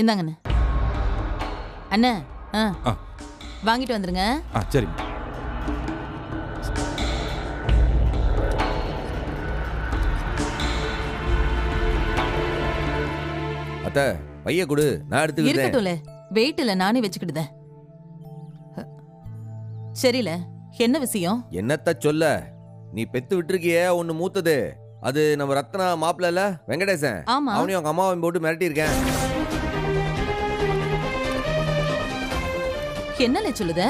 இந்தாங்கண்ணே. அண்ணே ஆ. வாங்கிட்டு வந்துருங்க. சரி. அத்தை பைய கொடு, நான் எடுத்துக்கிட்டேன். இருக்கட்டும்ல, வெயிட் இல்ல, நானே வச்சுக்கிட்டுதேன். சரில, என்ன விஷயம்? என்னத்த சொல்ல, நீ பெத்து விட்டுருக்கியே ஒன்னு மூத்தது, அது நம்ம ரத்னா மாப்பிள்ள வெங்கடேசன். ஆமா. அவனையும் அவங்க அம்மாவையும் போட்டு மிரட்டி இருக்கேன். என்னல சொல்லுத?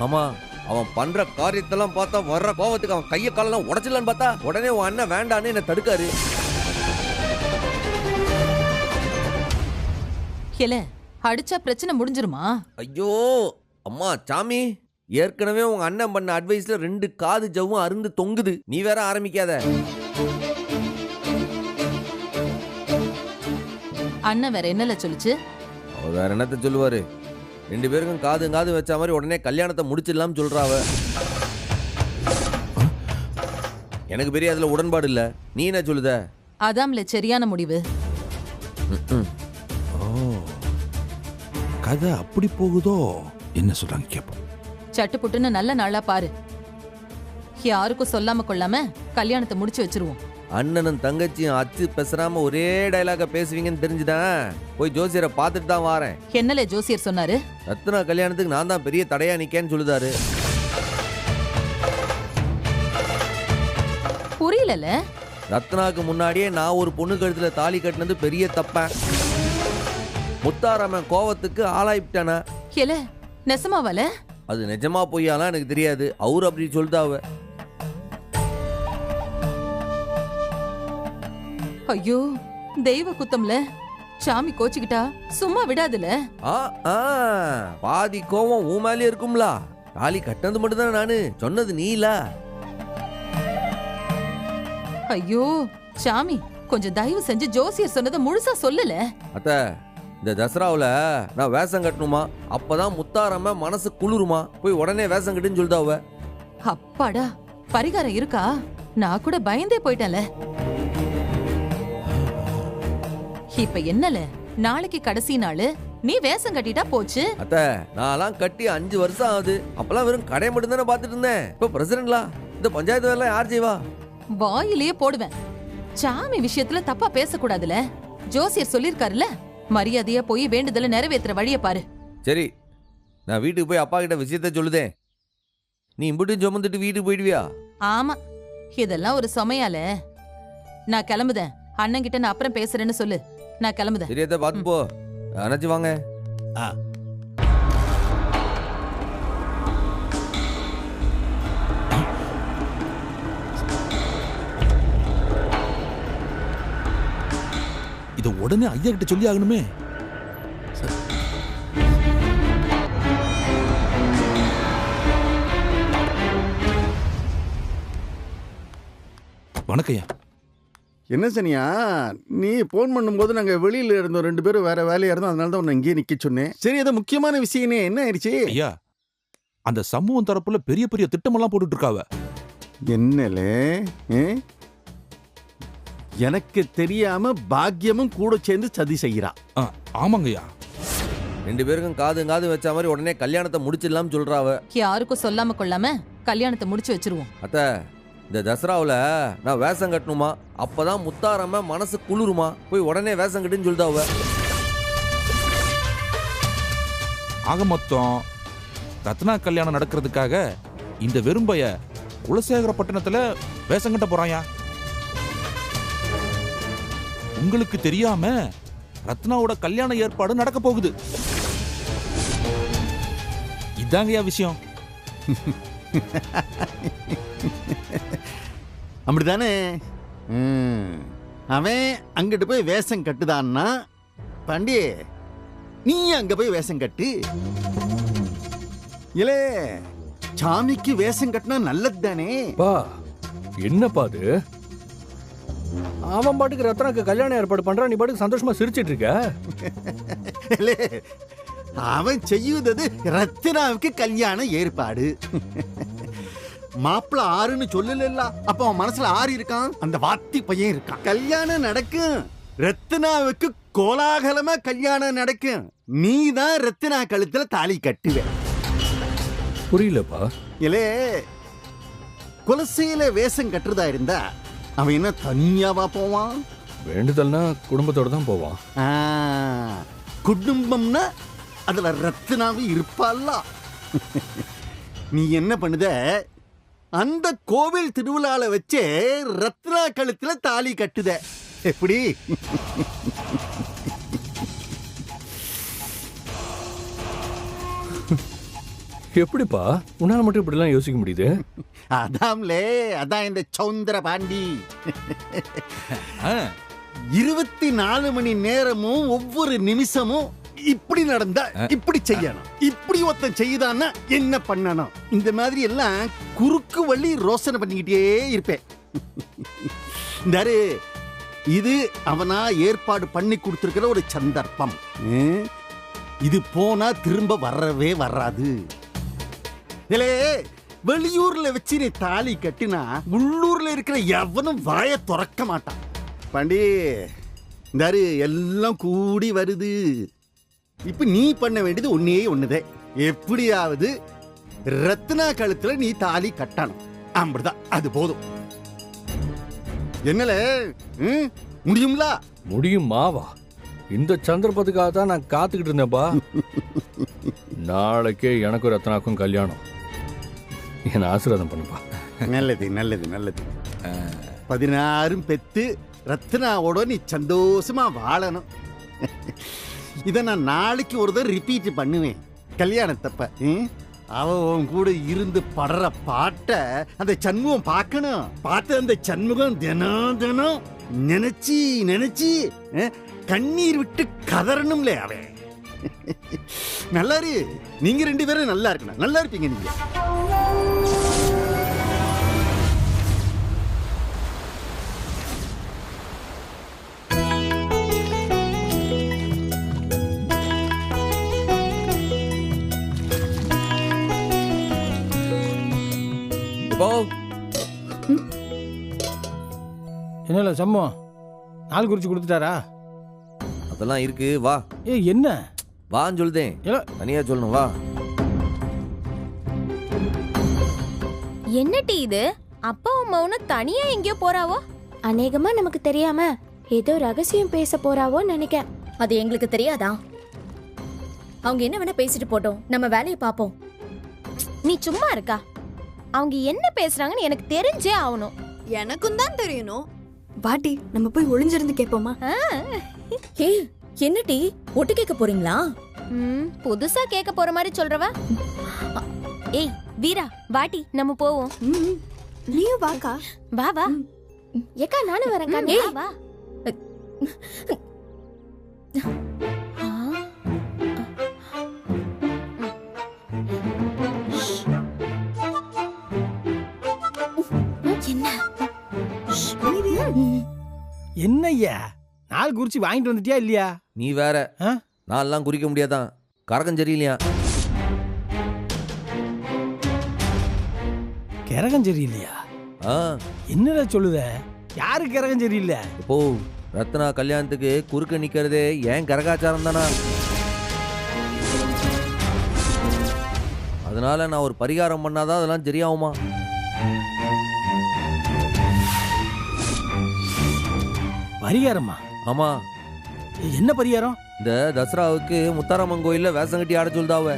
ஆமா, அவன் பண்ற காரியத்தெல்லாம் பார்த்தா வர்ற கோவத்துக்கு அவன் கைய காலெல்லாம் உடைச்சிடலான்னு பார்த்தா உடனே உன் அண்ணன் வேண்டான்னு என்ன தடுக்காரு. இல்ல, அடிச்சா பிரச்சனை முடிஞ்சிருமா? ஐயோ அம்மா சாமி, ஏற்கனவே உங்க அண்ணன் பண்ண அட்வைஸ்ல 2 காது ஜவ்வும் அருந்து தொங்குது, நீ வேற ஆரம்பிக்காத. அண்ணன் வேற என்னல சொல்லுச்சு? அவர் வேற என்னத்த சொல்லுவாரு, 2 பேருக்கும் காது வச்ச மாதிரி உடனே கல்யாணத்தை முடிச்சிடலாம் சொல்றாவ. எனக்கு பெரிய அதுல உடன்பாடு இல்ல, நீ என்ன சொல்லுத? அதாம்ல சரியான முடிவு. கதை அப்படி போகுதோ? என்ன சொல்றாங்க கேப்போம். சட்டு புட்டுன்னு நல்ல நாளா பாரு, யாருக்கும் சொல்லாம கொள்ளாம கல்யாணத்தை முடிச்சு வச்சிருவோம். அண்ணனும் தங்கச்சியும் அச்சு பேசுறாம ஒரே டைலாக பேசுவீங்கன்னு தெரிஞ்சுதான் போய் ஜோசியரை பார்த்துட்டு தான் வாரேன். என்னல ஜோசியர் சொன்னாரு? ரத்னா கல்யாணத்துக்கு நான் தான் பெரிய தடையா நிக்கேன்னு சொல்லுதாரு. புரியல. ரத்னாக்கு முன்னாடியே நான் ஒரு பொண்ணு கழுத்துல தாலி கட்டினது பெரிய தப்ப. முத்தாராமன் கோவத்துக்கு ஆளாயிட்டானா? இல்ல, நெசமாவல? அது நிஜமா பொய்யாலாம் எனக்கு தெரியாது, அவரு அப்படி சொல்லிட்டாவ. ஐயோ, தெய்வ குத்தம்ல. சாமி கோச்சிக்கிட்டா சும்மா விடாதுல. பாதி கோவம் உன் மேலே இருக்கும்ல, தாலி கட்டினது மட்டும் தான் நானு, சொன்னது நீல. ஐயோ சாமி, கொஞ்சம் தயவு செஞ்சு ஜோசியர் சொன்னதை முழுசா சொல்லல. அத்த, இந்த தசராவுல நான் வேஷம் கட்டணுமா, அப்பதான் முத்தாராம மனசு குளிருமா, போய் உடனே வேஷம் கட்டுன்னு சொல்லிட்டாவ. அப்பாடா, பரிகாரம் இருக்கா? நான் கூட பயந்தே போயிட்டேன்ல. இப்ப என்னல, நாளைக்கு கடைசி நாளு, நீ வேஷம் கட்டிட்டா போச்சு. அத்த, நான்லாம் கட்டி 5 வருஷம் ஆகுது, அப்பெல்லாம் வெறும் கடை மட்டும் தானே பாத்துட்டு இருந்தேன். இப்ப பிரசிடென்ட்லா, இந்த பஞ்சாயத்து வேலை யார் செய்வா? வாயிலேயே போடுவேன். சாமி விஷயத்துல தப்பா பேசக்கூடாதுல, ஜோசியர் சொல்லிருக்காருல. மரியாதையா போய் வேண்டுதல நிறைவேற்றுற வழிய பாரு. சரி, நான் வீட்டுக்கு போய் அப்பா கிட்ட விஷயத்த சொல்லுதேன். நீ இம்புட்டும் சுமந்துட்டு வீட்டுக்கு போயிடுவியா? ஆமா, இதெல்லாம் ஒரு சமையால. நான் கிளம்புதேன், அண்ணன் கிட்ட நான் அப்புறம் பேசுறேன்னு சொல்லு. நான் கிளம்புதேன். சரியத்தை பார்த்து போ, அணைச்சு வாங்க. இத உடனே ஐயா கிட்ட சொல்லி ஆகணுமே. வணக்கம். என்ன சனியா, நீ போன் பண்ணும்போது நாங்கள் வெளியில் இருந்தோம், 2 பேரும் வேற வேலையா இருந்தோம், அதனால தான் உன்னை இங்கேயே நிற்க சொன்னேன். சரி, அது முக்கியமான விஷயமே என்ன ஆயிடுச்சு? ஐயா, அந்த சமூகம் தரப்புல பெரிய பெரிய திட்டமெல்லாம் போட்டுட்டு இருக்காவ. என்னலே, எனக்கு தெரியாம பாக்கியமும் கூட சேர்ந்து சதி செய்கிறா. ஆமாங்கய்யா, 2 பேருக்கும் காது வச்ச மாதிரி உடனே கல்யாணத்தை முடிச்சிடலாம் சொல்றாவ. யாருக்கும் சொல்லாம கொள்ளாம கல்யாணத்தை முடிச்சு வச்சிருவோம். அத்த, இந்த தசராவுல நான் வேஷம் கட்டணுமா, அப்பதான் முத்தாராம மனசு குளிருமா, போய் உடனே வேஷம் கட்டுன்னு சொல்லிட்டாவ. ஆக மொத்தம் ரத்னா கல்யாணம் நடக்கிறதுக்காக இந்த வெறும்பைய குலசேகரப்பட்டினத்துல வேஷம் கட்ட போறாயா. உங்களுக்கு தெரியாம ரத்னாவோட கல்யாண ஏற்பாடு நடக்க போகுது. இதாங்கயா விஷயம். அப்படிதானே? அவன் அங்கிட்டு போய் வேஷம் கட்டுதான்னா, பாண்டியே நீ அங்க போய் வேஷம் கட்டு. இல்லே, சாமிக்கு வேஷம் கட்டினா நல்லது தானே? என்னப்பா அது? அவன் பாட்டுக்கு ரத்னாக்கு கல்யாணம் ஏற்பாடு பண்றான், நீ பாட்டுக்கு சந்தோஷமா சிரிச்சிட்டு இருக்க. அவன் செய்யுது ரத்னாவுக்கு கல்யாண ஏற்பாடு. மாப்பிள்ள 6ன்னு சொல்லல, அப்ப அவன் மனசுல 6 இருக்கான், அந்த வாத்தி பையன் இருக்கான். கல்யாணம் நடக்கும், ரத்னாவுக்கு கோலாகலமா கல்யாணம் நடக்கும். நீ தான் ரத்தினா கழுத்துல தாலி கட்டுவ. புரியலப்பா. இல்லே, குலசையில வேஷம் கட்டுறதா இருந்தா அவன் என்ன தனியாவா போவான்? வேண்டுதல்னா குடும்பத்தோட தான் போவான். குடும்பம்னா அதுல ரத்தினாவும் இருப்பாள்ல. நீ என்ன பண்ணுத, அந்த கோவில் திருவிழால வச்சே ரத்னா கழுத்துல தாலி கட்டுத. எப்படி? எப்படிப்பா உன்னால மட்டும் இப்படிலாம் யோசிக்க முடியுது? அதாம்லே, அதான் இந்த சௌந்தர பாண்டி. 24 மணி நேரமும் ஒவ்வொரு நிமிஷமும் இப்படி நடந்தா இப்படி செய்யணும், இப்படி ஒருத்தன் செய்யுதான்னா என்ன பண்ணணும், இந்த மாதிரி எல்லாம் குறுக்கு வழி ரோசனை பண்ணிக்கிட்டே இருப்பேன். இது அவனா ஏற்பாடு பண்ணி கொடுத்திருக்கிற ஒரு சந்தர்ப்பம். இது போனா திரும்ப வரவே வராது. வெளியூர்ல வச்சு நீ தாலி கட்டினா உள்ளூர்ல இருக்கிற எவனும் வாய துறக்க மாட்டான். பாண்டி, எல்லாம் கூடி வருது. இப்ப நீ பண்ண வேண்டியது ஒன்னே ஒண்ணுதே. எப்படியாவது ரத்னா கழுத்துல நீ தாலி கட்டணும். அப்படிதான், அது போதும். என்னல, முடியும்ல? முடியுமாவா? இந்த சந்தர்ப்பத்துக்காக தான் நான் காத்துக்கிட்டு இருந்தேன்ப்பா. நாளைக்கே எனக்கும் ரத்னாக்கும் கல்யாணம். என்ன ஆசீர்வாதம் பண்ணுப்பா. நல்லது நல்லது நல்லது. 16 பெத்து ரத்னாவோட நீ சந்தோஷமா வாழணும். இத நான் நாளைக்கு ஒரு தடவை ரிப்பீட் பண்ணுவேன் கல்யாணத்தப்ப. அவன் கூட இருந்து படுற பாட்ட அந்த சண்முகம் பார்க்கணும். பார்த்து அந்த சண்முகம் தினம் தினம் நினைச்சி நினைச்சி கண்ணீர் விட்டு கதறணும்ல அவன். நல்லா இரு, நீங்க 2 பேரும் நல்லா இருக்கணும். நல்லா இருப்பீங்க நீங்க. என்னல சம்மோ, நாள் குறிச்சு கொடுத்துட்டாரா? அதெல்லாம் இருக்கு, வா. என்ன வான்னு சொல்லுதேன், தனியா சொல்லணும், வா. என்ன டீ இது? அப்பாவும் மௌனும் தனியா எங்கேயோ போறாவோ? அநேகமா நமக்கு தெரியாம ஏதோ ரகசியம் பேச போறாவோ நினைக்க. அது எங்களுக்கு தெரியாதா? அவங்க என்ன வேணா பேசிட்டு போட்டோம், நம்ம வேலையை பாப்போம். நீ சும்மா இருக்கா? அவங்க என்ன பேசுறாங்கன்னு எனக்கு தெரிஞ்சே ஆகணும். எனக்கும் தான் தெரியணும். வாட்டி, நம்ம போய் ஒளிஞ்சிருந்து கேட்போமா? ஏய், என்ன டீ, ஒட்டு கேட்க போறீங்களா? புதுசா கேட்க போற மாதிரி சொல்றவ. ஏய் வீரா, வாட்டி நம்ம போவோம். நீயும் வாக்கா. வா வா. ஏக்கா நானும் வரேன்க்கா. ஏய் வா. என்னய்யா, நாள் குறிச்சு வாங்கிட்டு வந்துட்டியா இல்லையா? நீ வேற, நான்லாம் குறிக்க முடியாதான், கரகம் சரியில்லையா? கரகம் சரியில்லையா? என்னடா சொல்லுத? யாரு கரகம் சரியில்லை? இப்போ ரத்னா கல்யாணத்துக்கு குறுக்க நிக்கிறதே ஏன் கரகாச்சாரம் தானா? அதனால நான் ஒரு பரிகாரம் பண்ணாதான் அதெல்லாம் சரியாகுமா? பரிகாரமா? ஆமா. என்ன பரிகாரம்? இந்த தசராவுக்கு முத்தாரம்மன் கோயில்ல வேஷம் கட்டி ஆட சொல்லுதாவ.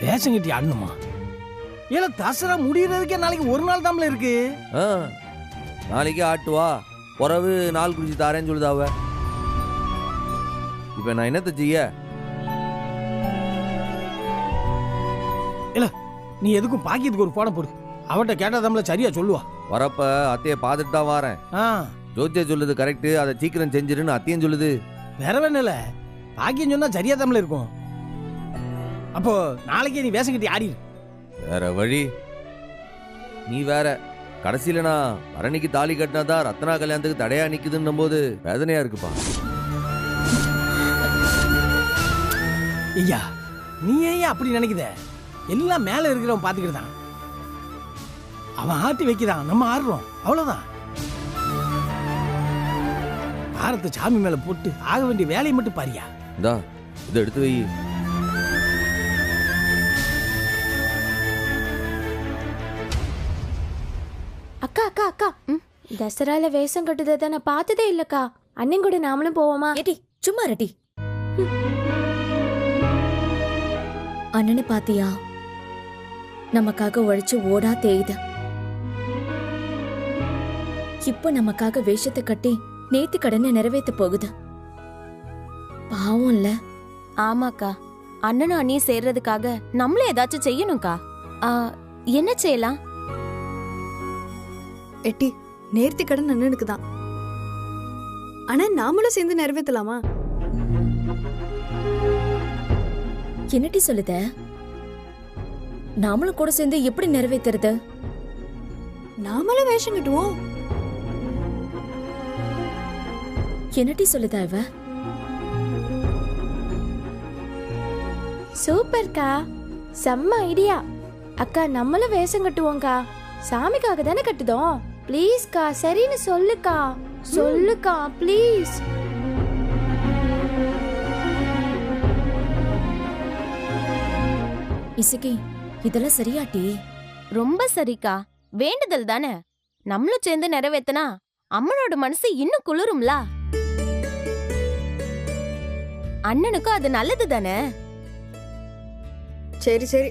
வேஷம் கட்டி ஆடணுமா? ஏல, தசரா முடியறதுக்கே நாளைக்கு ஒரு நாள் தான்ல இருக்கு. நாளைக்கு ஆட்டுவா, பிறகு நாள் குறிச்சு தாரேன்னு சொல்லுதாவ. இப்ப நான் என்னத்த செய்ய? இல்ல, நீ எதுக்கும் பாக்கியத்துக்கு ஒரு போன போடு. அவட்ட கேட்டாதாம்ல சரியா சொல்லுவா. வரப்ப அத்தைய பாத்துட்டு தான் வாரேன். ஜோதியா சொல்லுது கரெக்ட், அதை சீக்கிரம் செஞ்சிருன்னு அத்தையும் சொல்லுது. வேற வேணல, பாக்கியம் சொன்னா சரியா தாம்ல இருக்கும். அப்போ நாளைக்கே நீ வேஷம் கட்டி ஆடிடு. வேற வழி? நீ வேற, கடைசியில நான் அரணிக்கு தாலி கட்டினாதான் ரத்னா கல்யாணத்துக்கு தடையா நிக்குதுன்னும் போது வேதனையா இருக்குப்பா. ஐயா, நீ ஏன் அப்படி நினைக்குத? எல்லாம் மேல இருக்கிறவன் பாத்துக்கிட்டு தான். அவன் ஆட்டி வைக்கிறான், நம்ம ஆடுறோம், அவ்வளவுதான். பாரத்தை சாமி மேல போட்டு ஆக வேண்டிய வேலையை மட்டும் பாரியா. இந்தா இதை எடுத்து வை. அக்கா அக்கா அக்கா தசரால வேஷம் கட்டுறதை நான் பார்த்ததே இல்லக்கா. அண்ணன் கூட நாமளும் போவோமா? ஏடி சும்மா ரெட்டி. அண்ணனை பாத்தியா, நமக்காக உழைச்சு ஓடா தேயுது. இப்ப நமக்காக வேஷத்தை கட்டி நேத்து கடனை நிறைவேற்ற போகுது. பாவம் இல்ல? ஆமாக்கா, அண்ணனும் அண்ணியும் சேர்றதுக்காக நம்மளும் ஏதாச்சும் செய்யணும்க்கா. என்ன செய்யலாம்? எட்டி நேர்த்தி கடன் அண்ணனுக்கு தான். ஆனா நாமளும் சேர்ந்து நிறைவேற்றலாமா? என்னட்டி சொல்லுத? நாமளும் கூட சேர்ந்து எப்படி நிறைவேற்றுறது? நாமளும் வேஷம் கட்டுவோம். என்னட்டி சொல்லுதா இவ? சூப்பர்க்கா, செம்ம ஐடியா. அக்கா நம்மளும் வேஷம் கட்டுவோம்க்கா. சாமிக்காக தானே கட்டுதோம். ப்ளீஸ்க்கா, சரின்னு சொல்லுக்கா. சொல்லுக்கா ப்ளீஸ். இசக்கி, இதெல்லாம் சரியாட்டி? ரொம்ப சரிக்கா, வேண்டுதல் தானே, நம்மளும் சேர்ந்து நிறைவேத்தனா அம்மனோட மனசு இன்னும் குளிரும்ல. அண்ணனுக்கும் அது நல்லது தானே. சரி சரி,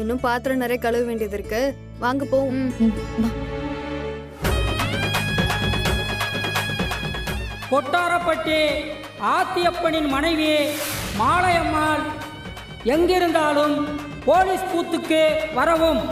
இன்னும் பாத்திரம் நிறைய கழுவ வேண்டியது இருக்கு, வாங்க போவோம். கொட்டாரப்பட்டி ஆத்தியப்பனின் மனைவி மாலையம்மாள் எங்கிருந்தாலும் போலீஸ் பூத்துக்கு வரவும்.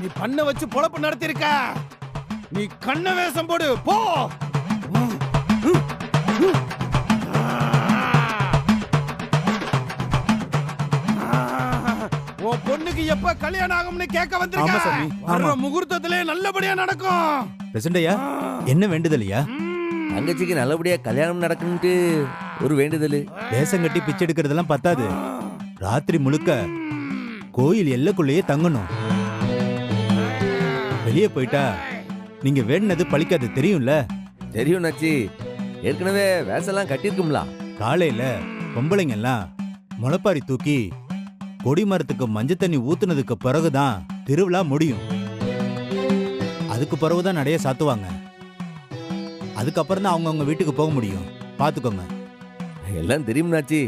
நீ பண்ண வச்சு பொழப்பு நடத்திருக்க. நீ கண்ண வேஷம் போடு போ. உன் பொண்ணுக்கு எப்ப கல்யாணம் ஆகும்னு கேட்க வந்திருக்க. வர்ற முகூர்த்தத்திலே நல்லபடியா நடக்கும். பிரசண்டையா, என்ன வேண்டுதலையா? தங்கச்சிக்கு நல்லபடியா கல்யாணம் நடக்கும்ட்டு ஒரு வேண்டுதல். வேஷம் கட்டி பிச்சை எடுக்கிறதெல்லாம் பத்தாது. ராத்திரி முழுக்க கோயில் எல்லைக்குள்ளேயே தங்கணும். வெளியே போயிட்டா நீங்க வேண்டினது பழிக்காது, தெரியும்ல? தெரியும் நச்சி, ஏற்கனவே வேஷம்லாம் கட்டிருக்கும்ல. காலையில பொம்பளைங்க எல்லாம் முளைப்பாரி தூக்கி கொடி மரத்துக்கு மஞ்சள் தண்ணி ஊத்துனதுக்கு பிறகுதான் திருவிழா முடியும். அதுக்கு பிறகுதான் நடைய சாத்துவாங்க. அதுக்கப்புறம் தான் அவங்க வீட்டுக்கு போக முடியும். பாத்துக்கோங்க. எல்லாம் தெரியும் நாச்சி.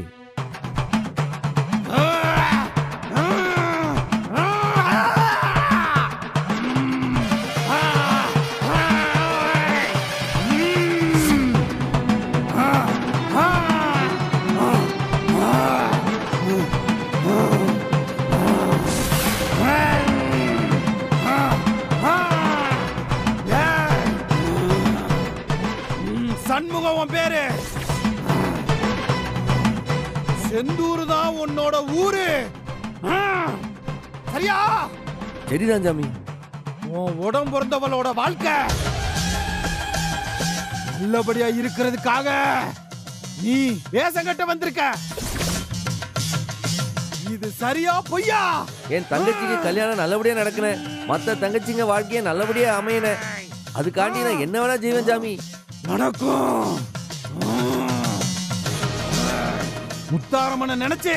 சண்முகம் பேரு. செந்தூர் தான் உன்னோட ஊரு. சரியா? சரிதான் சாமி. உன் உடம்பு பிறந்தவளோட வாழ்க்கை நல்லபடியா இருக்கிறதுக்காக நீ வேஷம் கட்ட வந்திருக்க. இது சரியா பொய்யா? என் தங்கச்சிக்கு கல்யாணம் நல்லபடியா நடக்கணும், மத்த தங்கச்சிங்க வாழ்க்கைய நல்லபடியா அமையணும். அதுக்காண்டி நான் என்ன வேணா செய்வேன் சாமி. நடக்கும். முத்தாரம்மனை நினைச்சு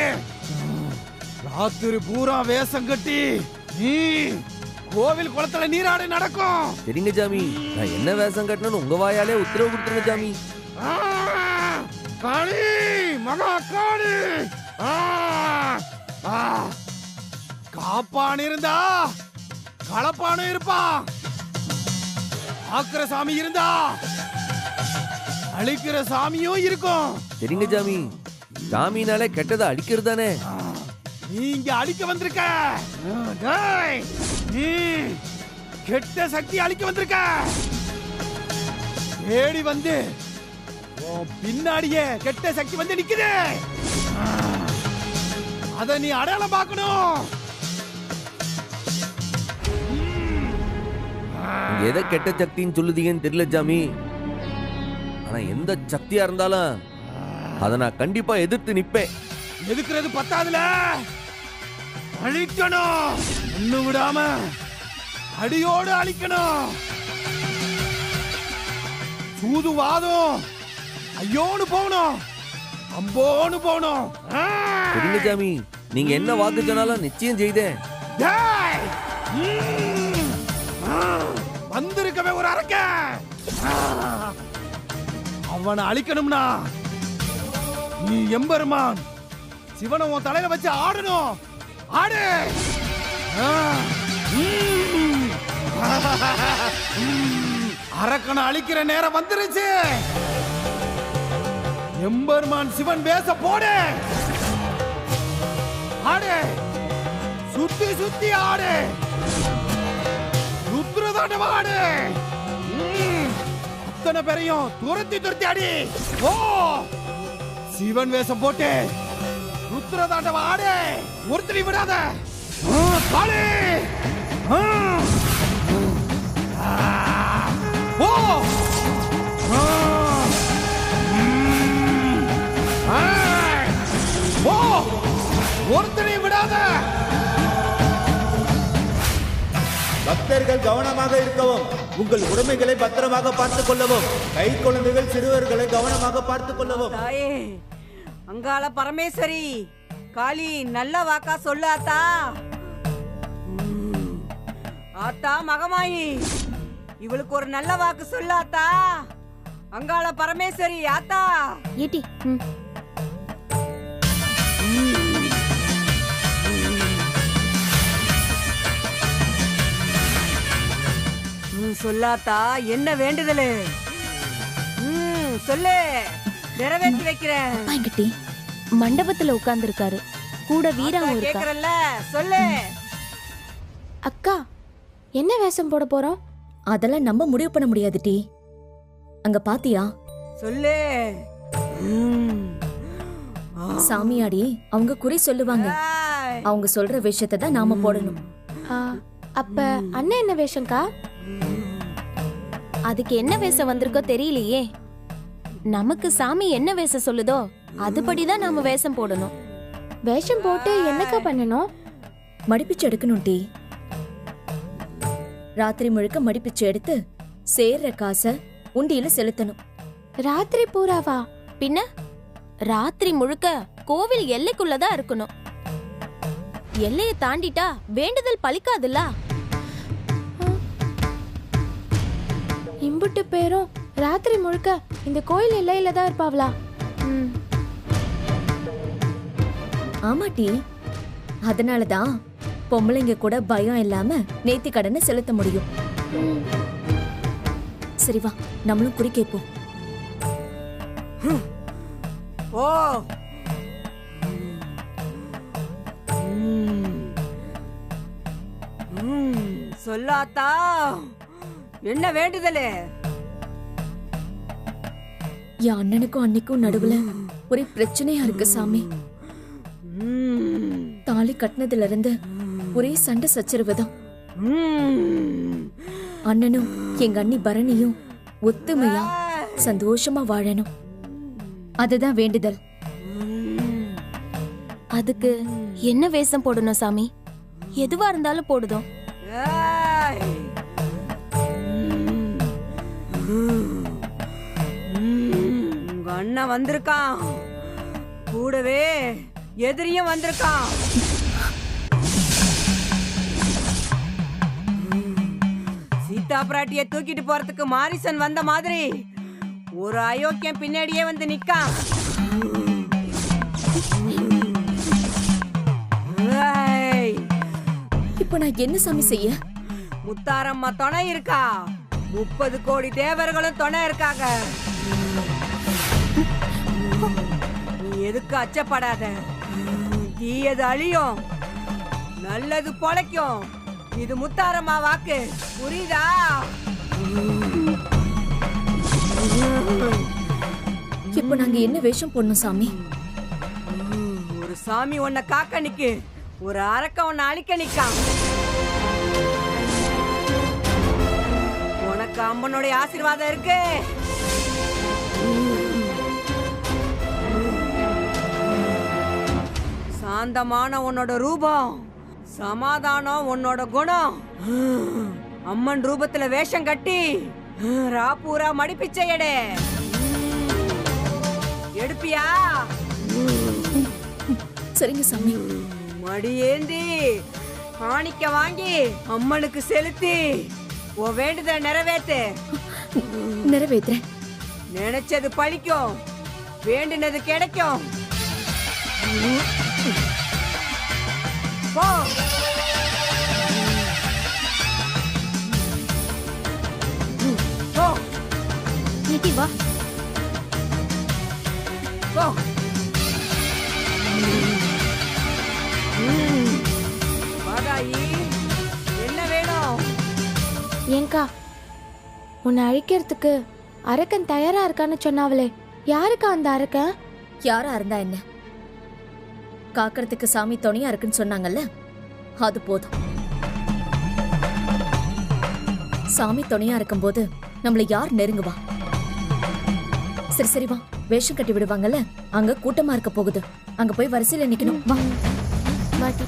ராத்திரி பூரா வேஷம் கட்டி நீ கோவில் குளத்துல நீராடி நடக்கும். சரிங்க சாமி, நான் என்ன வேஷம் கட்டணும்னு உங்க வாயாலே உத்தரவு கொடுத்துருங்க சாமி. காளி, மகா காளி, காப்பான் இருந்தா களப்பானும் இருப்பான். ஆக்குற சாமி இருந்தா அழிக்கிற சாமியும் இருக்கும். சரிங்க சாமி, சாமினாலே கெட்டதை அடிக்கிறது தானே. நீ இங்க அழிக்க வந்திருக்க. டேய், நீ கெட்ட சக்தி அழிக்க வந்திருக்க. தேடி வந்து உன் பின்னாடியே கெட்ட சக்தி வந்து நிக்குது. அத நீ அடையாளம் பார்க்கணும். எதை கெட்ட சக்தின்னு சொல்லுதீங்கன்னு தெரியல சாமி. ஆனா எந்த சக்தியா இருந்தாலும் அதை நான் கண்டிப்பா எதிர்த்து நிப்பேன். எதுக்குறது பத்தாதுல, அழிக்கணும். ஒண்ணு விடாம அடியோடு அழிக்கணும். சூதுவாதம் ஐயோன்னு போகணும், அம்போன்னு போகணும். சரிங்க சாமி, நீங்க என்ன வாக்கு சொன்னாலும் நிச்சயம் செய்தேன். வந்திருக்கவே ஒரு அரக்க. அவனை அழிக்கணும்னா நீ எம்பெருமான் சிவனை உன் தலையில வச்சு ஆடணும். ஆடு. அரக்கனை அழிக்கிற நேரம் வந்துருச்சு. எம்பெருமான் சிவன் வேஷ போடு. ஆடு. சுத்தி சுத்தி ஆடு. ருத்ரதாண்டவம் ஆடு. அத்தனை பேரையும் துரத்தி துரத்தி அடி. ஓ, சிவன் வேஷம் போட்டு ருத்ரதாண்டவம் ஆடு. ஒருத்தரி விடாத. காளி. ஓ, ஓ, ஒருத்தரி விடாத. பக்தர்கள் கவனமாக இருக்கவும், உங்கள் உடைமைகளை பத்திரமாக பார்த்துக் கொள்ளவும், கை குழந்தைகள் சிறுவர்களை கவனமாக பார்த்துக் கொள்ளவும். தாயே, அங்காள பரமேஸ்வரி, காளி நல்ல வாக்கா சொல்லு ஆத்தா. ஆத்தா மகமாயி, இவளுக்கு ஒரு நல்ல வாக்கு சொல்லு ஆத்தா. அங்காள பரமேஸ்வரி ஆத்தா. ஏட்டி சொல்லாத்தா, என்ன வேண்டுதலு சொல்லு, நிறைவேற்றி வைக்கிறேன். பாங்கட்டி மண்டபத்துல உட்கார்ந்து இருக்காரு, கூட வீராவும் இருக்கா. கேக்குறல்ல, சொல்லு. அக்கா, என்ன வேஷம் போட போறோம்? அதெல்லாம் நம்ம முடிவு பண்ண முடியாது டி. அங்க பாத்தியா? சொல்லு. சாமியாடி அவங்க குறி சொல்லுவாங்க. அவங்க சொல்ற விஷயத்தை தான் நாம போடணும். அப்ப அண்ணன் என்ன வேஷம்க்கா? அதுக்கு என்ன வேஷம் வந்திருக்கோ தெரியலையே. நமக்கு சாமி என்ன வேஷம் சொல்லுதோ அதுபடிதான் நாம வேஷம் போடணும். வேஷம் போட்டு என்னக்கா பண்ணணும்? மடிப்பிச்சு எடுக்கணும் டி. ராத்திரி முழுக்க மடிப்பிச்சு எடுத்து சேர்ற காசை உண்டியில செலுத்தணும். ராத்திரி பூராவா? பின்ன ராத்திரி முழுக்க கோவில் எல்லைக்குள்ளதான் இருக்கணும். எல்லையை தாண்டிட்டா வேண்டுதல் பலிக்காதுல்ல. இம்புட்டு பேரும் ராத்திரி முழுக்க இந்த கோயில் எல்லையில தான் இருப்பாவளா? ஆமாட்டி, அதனாலதான் பொம்பளைங்க கூட பயம் இல்லாம நேர்த்தி கடனை செலுத்த முடியும். சரி வா, நம்மளும் குறி கேட்போம். ஓ, சொல்லாத்தா, என்ன வேண்டுதலு? என் அண்ணனுக்கும் அன்னைக்கும் நடுவுல ஒரே பிரச்சனையா இருக்கு சாமி. தாலி கட்டினதுல இருந்து ஒரே சண்டை சச்சரவுதான். அண்ணனும் எங்க அண்ணி பரணியும் ஒத்துமையா சந்தோஷமா வாழணும். அதுதான் வேண்டுதல். அதுக்கு என்ன வேஷம் போடணும் சாமி? எதுவா இருந்தாலும் போடுதோம். உங்க அண்ணன் வந்திருக்கான், கூடவே எதிரியும் வந்திருக்கான். சீதா பிராட்டிய தூக்கிட்டு போறதுக்கு மாரிசன் வந்த மாதிரி ஒரு அயோக்கியம் பின்னாடியே வந்து நிக்கான். இப்ப நான் என்ன சாமி செய்ய? முத்தாரம்மா துணை இருக்கா. 30 கோடி தேவர்களும் துணை இருக்காங்க. நீ எதுக்கு அச்சப்படாத. தீயது அழியும், நல்லது பொழைக்கும். இது முத்தாரம்மா வாக்கு, புரியுதா? இப்போ நாங்க என்ன வேஷம் போடணும் சாமி? ஒரு சாமி உன்னை காக்க நிக்கு, ஒரு அரக்க உன்னை அழிக்க நிக்கான். உனக்கு அம்மனுடைய ஆசீர்வாதம் இருக்கு. சாந்தமான உன்னோட ரூபம், சமாதானம் உன்னோட குணம். அம்மன் ரூபத்துல வேஷம் கட்டி ராப்பூரா மடிப்பிச்சை எடு. எடுப்பியா? சரிங்க சாமி. மடி ஏந்தி காணிக்க வாங்கி அம்மனுக்கு செலுத்தி உன் வேண்டுதல் நிறைவேத்து. நிறைவேத்துறேன். நினைச்சது பழிக்கும், வேண்டினது கிடைக்கும். போ. போ. நிதி வா. போ. வாதாயி, என்ன வேணும்? ஏங்கா, உன்னை அழிக்கிறதுக்கு அரக்கன் தயாரா இருக்கான்னு சொன்னாவளே, யாருக்கா அந்த அரக்கன்? யாரா இருந்தா என்ன, காக்கிறதுக்கு சாமி துணையா இருக்குன்னு சொன்னாங்கல்ல, அது போதும். சாமி துணையா இருக்கும்போது நம்மள யார் நெருங்குவா? சரி சரி வா, வேஷம் கட்டி விடுவாங்கல்ல, அங்க கூட்டமா இருக்க போகுது. அங்க போய் வரிசையில நிக்கணும். வா. பாட்டி